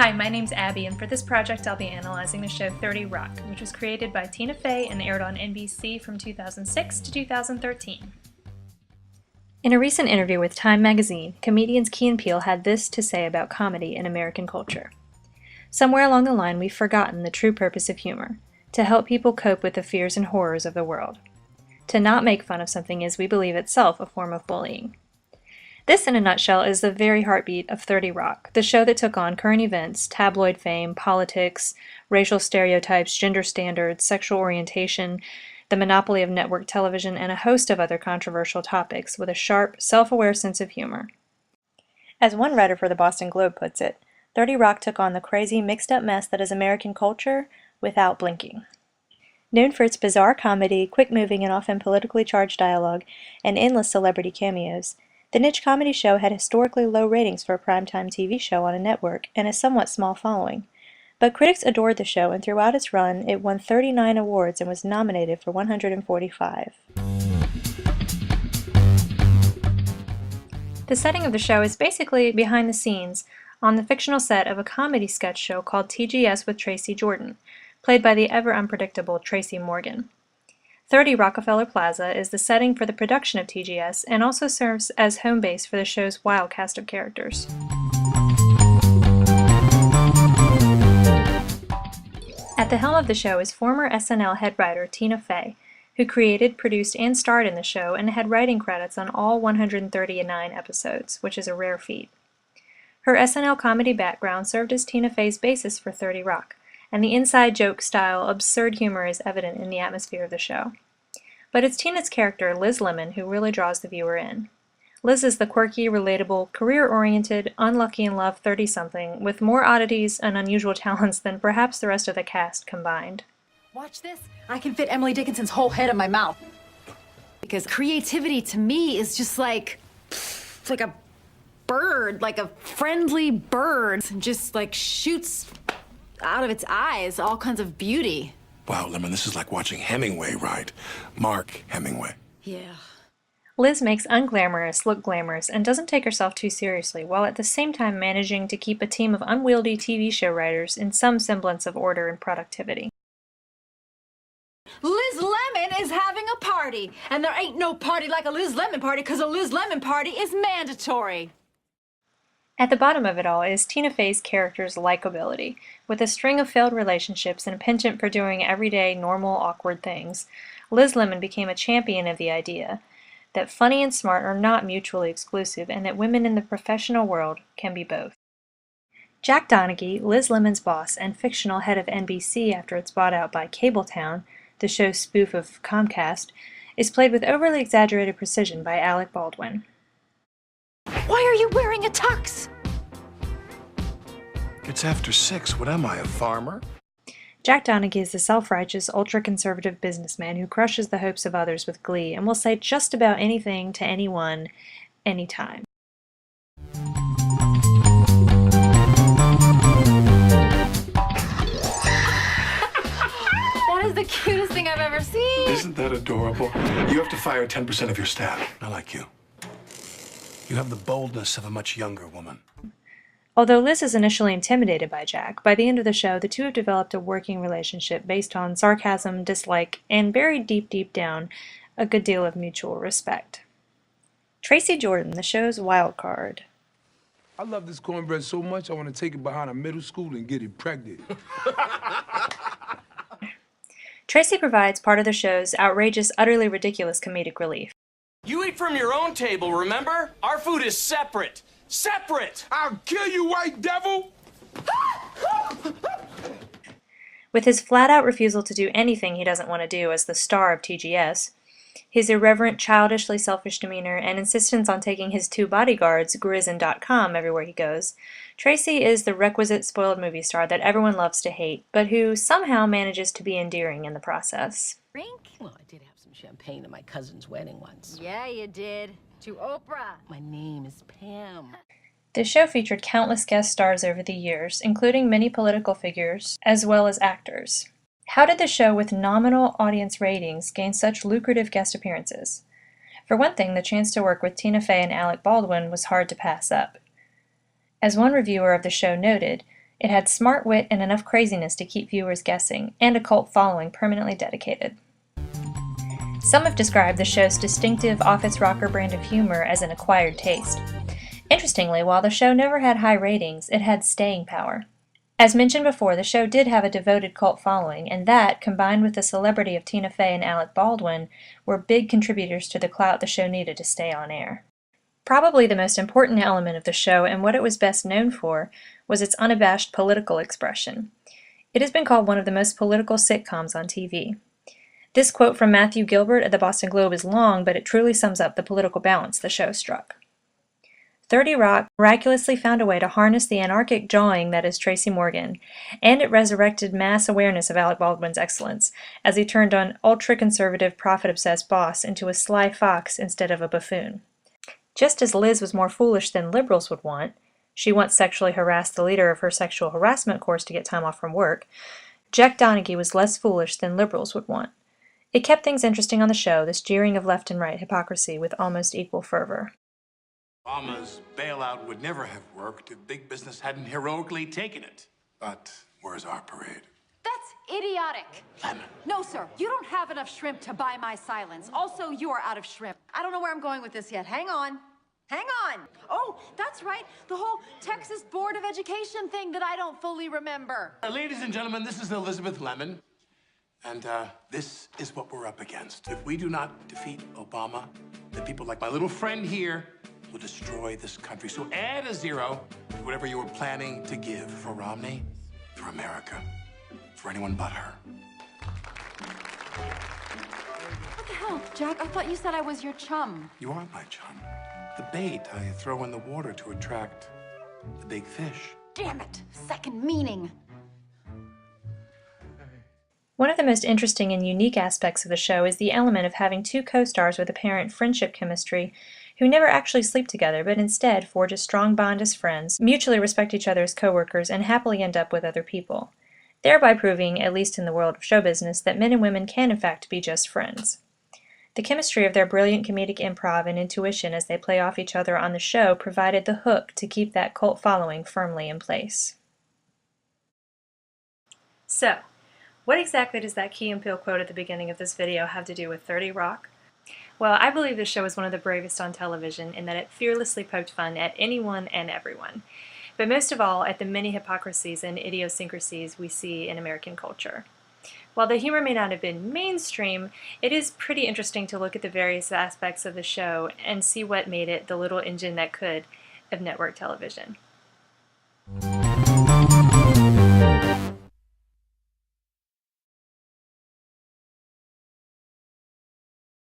Hi, my name's Abby, and for this project I'll be analyzing the show 30 Rock, which was created by Tina Fey and aired on NBC from 2006 to 2013. In a recent interview with Time magazine, comedians Key and Peele had this to say about comedy in American culture. Somewhere along the line we've forgotten the true purpose of humor, to help people cope with the fears and horrors of the world. To not make fun of something is, we believe, itself a form of bullying. This, in a nutshell, is the very heartbeat of 30 Rock, the show that took on current events, tabloid fame, politics, racial stereotypes, gender standards, sexual orientation, the monopoly of network television, and a host of other controversial topics with a sharp, self-aware sense of humor. As one writer for the Boston Globe puts it, 30 Rock took on the crazy, mixed-up mess that is American culture without blinking. Known for its bizarre comedy, quick-moving and often politically charged dialogue, and endless celebrity cameos, the niche comedy show had historically low ratings for a primetime TV show on a network and a somewhat small following. But critics adored the show, and throughout its run, it won 39 awards and was nominated for 145. The setting of the show is basically behind the scenes on the fictional set of a comedy sketch show called TGS with Tracy Jordan, played by the ever-unpredictable Tracy Morgan. 30 Rockefeller Plaza is the setting for the production of TGS and also serves as home base for the show's wild cast of characters. At the helm of the show is former SNL head writer Tina Fey, who created, produced, and starred in the show and had writing credits on all 139 episodes, which is a rare feat. Her SNL comedy background served as Tina Fey's basis for 30 Rock, and the inside joke-style, absurd humor is evident in the atmosphere of the show. But it's Tina's character, Liz Lemon, who really draws the viewer in. Liz is the quirky, relatable, career-oriented, unlucky-in-love 30-something with more oddities and unusual talents than perhaps the rest of the cast combined. Watch this. I can fit Emily Dickinson's whole head in my mouth. Because creativity to me is just like, it's like a bird, like a friendly bird, and just like shoots out of its eyes all kinds of beauty. Wow, Lemon, this is like watching Hemingway, right? Mark Hemingway. Yeah. Liz makes unglamorous look glamorous and doesn't take herself too seriously, while at the same time managing to keep a team of unwieldy TV show writers in some semblance of order and productivity. Liz Lemon is having a party, and there ain't no party like a Liz Lemon party, because a Liz Lemon party is mandatory. At the bottom of it all is Tina Fey's character's likability. With a string of failed relationships and a penchant for doing everyday, normal, awkward things, Liz Lemon became a champion of the idea that funny and smart are not mutually exclusive and that women in the professional world can be both. Jack Donaghy, Liz Lemon's boss and fictional head of NBC after it's bought out by Cabletown, the show's spoof of Comcast, is played with overly exaggerated precision by Alec Baldwin. Why are you wearing a tux? It's after 6. What am I, a farmer? Jack Donaghy is the self-righteous, ultra-conservative businessman who crushes the hopes of others with glee and will say just about anything to anyone, anytime. That is the cutest thing I've ever seen. Isn't that adorable? You have to fire 10% of your staff, not like you. You have the boldness of a much younger woman. Although Liz is initially intimidated by Jack, by the end of the show the two have developed a working relationship based on sarcasm, dislike, and buried deep down, a good deal of mutual respect. Tracy Jordan, the show's wild card. I love this cornbread so much I want to take it behind a middle school and get it pregnant. Tracy provides part of the show's outrageous, utterly ridiculous comedic relief. You eat from your own table, remember? Our food is separate. Separate! I'll kill you, white devil! With his flat-out refusal to do anything he doesn't want to do as the star of TGS, his irreverent, childishly selfish demeanor, and insistence on taking his two bodyguards, Grizz and .com, everywhere he goes, Tracy is the requisite spoiled movie star that everyone loves to hate, but who somehow manages to be endearing in the process. Drink? Well, I did have some champagne at my cousin's wedding once. Yeah, you did. To Oprah. My name is Pam. The show featured countless guest stars over the years, including many political figures, as well as actors. How did the show with nominal audience ratings gain such lucrative guest appearances? For one thing, the chance to work with Tina Fey and Alec Baldwin was hard to pass up. As one reviewer of the show noted, It had smart wit and enough craziness to keep viewers guessing, and a cult following permanently dedicated. Some have described the show's distinctive office rocker brand of humor as an acquired taste. Interestingly, while the show never had high ratings, it had staying power. As mentioned before, the show did have a devoted cult following, and that, combined with the celebrity of Tina Fey and Alec Baldwin, were big contributors to the clout the show needed to stay on air. Probably the most important element of the show, and what it was best known for, was its unabashed political expression. It has been called one of the most political sitcoms on TV. This quote from Matthew Gilbert at the Boston Globe is long, but it truly sums up the political balance the show struck. 30 Rock miraculously found a way to harness the anarchic jawing that is Tracy Morgan, and it resurrected mass awareness of Alec Baldwin's excellence, as he turned an ultra-conservative, profit-obsessed boss into a sly fox instead of a buffoon. Just as Liz was more foolish than liberals would want, she once sexually harassed the leader of her sexual harassment course to get time off from work, Jack Donaghy was less foolish than liberals would want. It kept things interesting on the show, this jeering of left and right hypocrisy with almost equal fervor. Obama's bailout would never have worked if big business hadn't heroically taken it. But where's our parade? That's idiotic. Lemon. No, sir. You don't have enough shrimp to buy my silence. Also, you are out of shrimp. I don't know where I'm going with this yet. Hang on. Hang on. Oh, that's right. The whole Texas Board of Education thing that I don't fully remember. Ladies and gentlemen, this is Elizabeth Lemon. And this is what we're up against. If we do not defeat Obama, then people like my little friend here will destroy this country. So add a zero to whatever you were planning to give for Romney, for America, for anyone but her. What the hell, Jack? I thought you said I was your chum. You are my chum. The bait I throw in the water to attract the big fish. Damn it. Second meaning. One of the most interesting and unique aspects of the show is the element of having two co-stars with apparent friendship chemistry who never actually sleep together, but instead forge a strong bond as friends, mutually respect each other as co-workers, and happily end up with other people, thereby proving, at least in the world of show business, that men and women can in fact be just friends. The chemistry of their brilliant comedic improv and intuition as they play off each other on the show provided the hook to keep that cult following firmly in place. So, what exactly does that Key and Peele quote at the beginning of this video have to do with 30 Rock? Well, I believe this show is one of the bravest on television in that it fearlessly poked fun at anyone and everyone, but most of all at the many hypocrisies and idiosyncrasies we see in American culture. While the humor may not have been mainstream, it is pretty interesting to look at the various aspects of the show and see what made it the little engine that could of network television.